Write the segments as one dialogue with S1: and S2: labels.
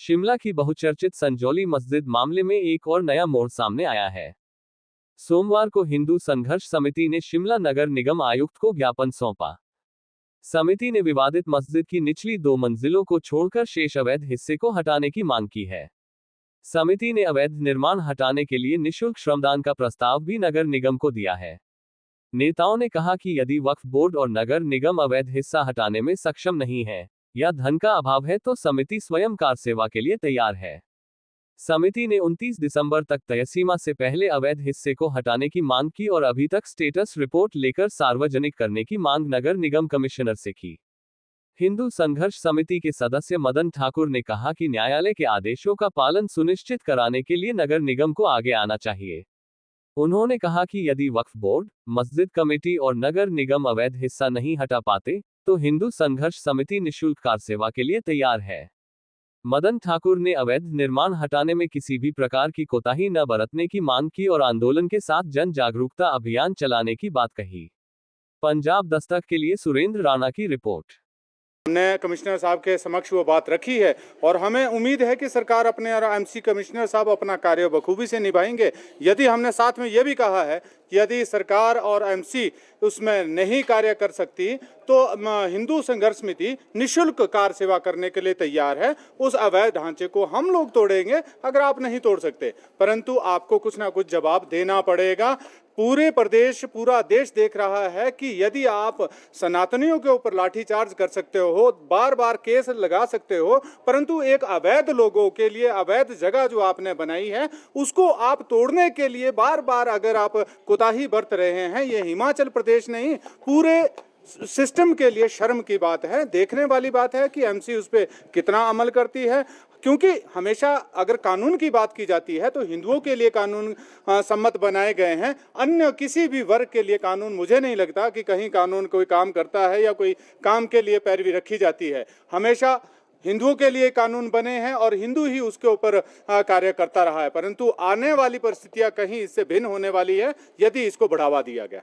S1: शिमला की बहुचर्चित संजौली मस्जिद मामले में एक और नया मोड़ सामने आया है। सोमवार को हिंदू संघर्ष समिति ने शिमला नगर निगम आयुक्त को ज्ञापन सौंपा। समिति ने विवादित मस्जिद की निचली 2 मंजिलों को छोड़कर शेष अवैध हिस्से को हटाने की मांग की है। समिति ने अवैध निर्माण हटाने के लिए निःशुल्क श्रमदान का प्रस्ताव भी नगर निगम को दिया है। नेताओं ने कहा कि यदि वक्फ बोर्ड और नगर निगम अवैध हिस्सा हटाने में सक्षम नहीं है या धन का अभाव है तो समिति स्वयं कार सेवा के लिए तैयार है। समिति ने 29 दिसंबर तक तय सीमा से पहले अवैध हिस्से को हटाने की मांग की और अभी तक स्टेटस रिपोर्ट लेकर सार्वजनिक करने की मांग नगर निगम कमिश्नर से की। हिंदू संघर्ष समिति के सदस्य मदन ठाकुर ने कहा कि न्यायालय के आदेशों का पालन सुनिश्चित कराने के लिए नगर निगम को आगे आना चाहिए। उन्होंने कहा कि यदि वक्फ बोर्ड, मस्जिद कमेटी और नगर निगम अवैध हिस्सा नहीं हटा पाते तो हिंदू संघर्ष समिति निःशुल्क कार सेवा के लिए तैयार है। मदन ठाकुर ने अवैध निर्माण हटाने में किसी भी प्रकार की कोताही न बरतने की मांग की और आंदोलन के साथ जन जागरूकता अभियान चलाने की बात कही। पंजाब दस्तक के लिए सुरेंद्र राणा की रिपोर्ट।
S2: हमने कमिश्नर साहब के समक्ष वो बात रखी है और हमें उम्मीद है कि सरकार अपने और एमसी कमिश्नर साहब अपना कार्य बखूबी से निभाएंगे। यदि हमने साथ में ये भी कहा है कि यदि सरकार और एमसी उसमें नहीं कार्य कर सकती तो हिंदू संघर्ष समिति निःशुल्क कार सेवा करने के लिए तैयार है। उस अवैध ढांचे को हम लोग तोड़ेंगे अगर आप नहीं तोड़ सकते, परंतु आपको कुछ ना कुछ जवाब देना पड़ेगा। पूरे प्रदेश, पूरा देश देख रहा है कि यदि आप सनातनियों के ऊपर लाठीचार्ज कर सकते हो, बार बार केस लगा सकते हो, परंतु एक अवैध लोगों के लिए अवैध जगह जो आपने बनाई है उसको आप तोड़ने के लिए बार बार अगर आप कोताही बरत रहे हैं, ये हिमाचल प्रदेश नहीं पूरे सिस्टम के लिए शर्म की बात है। देखने वाली बात है कि एमसी उस पर कितना अमल करती है, क्योंकि हमेशा अगर कानून की बात की जाती है तो हिंदुओं के लिए कानून सम्मत बनाए गए हैं। अन्य किसी भी वर्ग के लिए कानून मुझे नहीं लगता कि कहीं कानून कोई काम करता है या कोई काम के लिए पैरवी रखी जाती है। हमेशा हिंदुओं के लिए कानून बने हैं और हिंदू ही उसके ऊपर कार्य करता रहा है, परंतु आने वाली परिस्थितियां कहीं इससे भिन्न होने वाली है यदि इसको बढ़ावा दिया गया।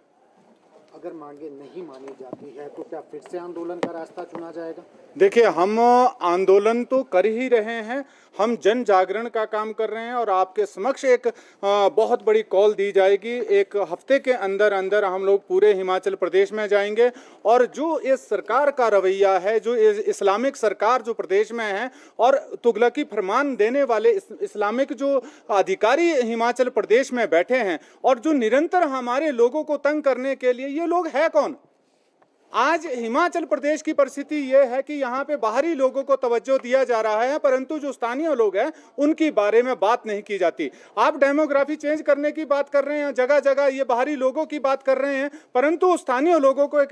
S3: अगर मांगे नहीं मानी जाती है तो क्या फिर से आंदोलन का रास्ता चुना जाएगा?
S2: देखिए, हम आंदोलन तो कर ही रहे हैं, हम जन जागरण का काम कर रहे हैं और आपके समक्ष एक बहुत बड़ी कॉल दी जाएगी। एक हफ्ते के अंदर अंदर हम लोग पूरे हिमाचल प्रदेश में जाएंगे और जो इस सरकार का रवैया है, जो इस्लामिक सरकार जो प्रदेश में है और तुगलकी फरमान देने वाले इस्लामिक जो अधिकारी हिमाचल प्रदेश में बैठे हैं और जो निरंतर हमारे लोगों को तंग करने के लिए, ये लोग है कौन? आज हिमाचल प्रदेश की परिस्थिति यह है कि यहाँ पे बाहरी लोगों को तवज्जो दिया जा रहा है, परंतु जो स्थानीय लोग हैं उनकी बारे में बात नहीं की जाती। आप डेमोग्राफी चेंज करने की बात कर रहे हैं, जगह जगह ये बाहरी लोगों की बात कर रहे हैं, परंतु स्थानीय लोगों को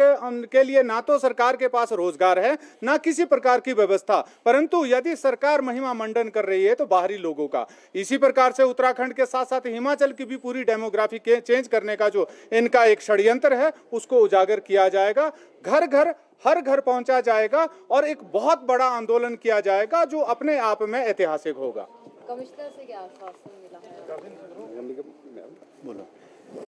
S2: के लिए ना तो सरकार के पास रोजगार है, ना किसी प्रकार की व्यवस्था। परंतु यदि सरकार महिमा मंडन कर रही है तो बाहरी लोगों का। इसी प्रकार से उत्तराखंड के साथ साथ हिमाचल की भी पूरी डेमोग्राफी चेंज करने का जो इनका एक षड्यंत्र है उसको उजागर किया जाएगा। घर घर, हर घर पहुंचा जाएगा और एक बहुत बड़ा आंदोलन किया जाएगा जो अपने आप में ऐतिहासिक होगा।
S4: कमिश्नर से क्या आश्वासन मिला है?
S2: बोलो।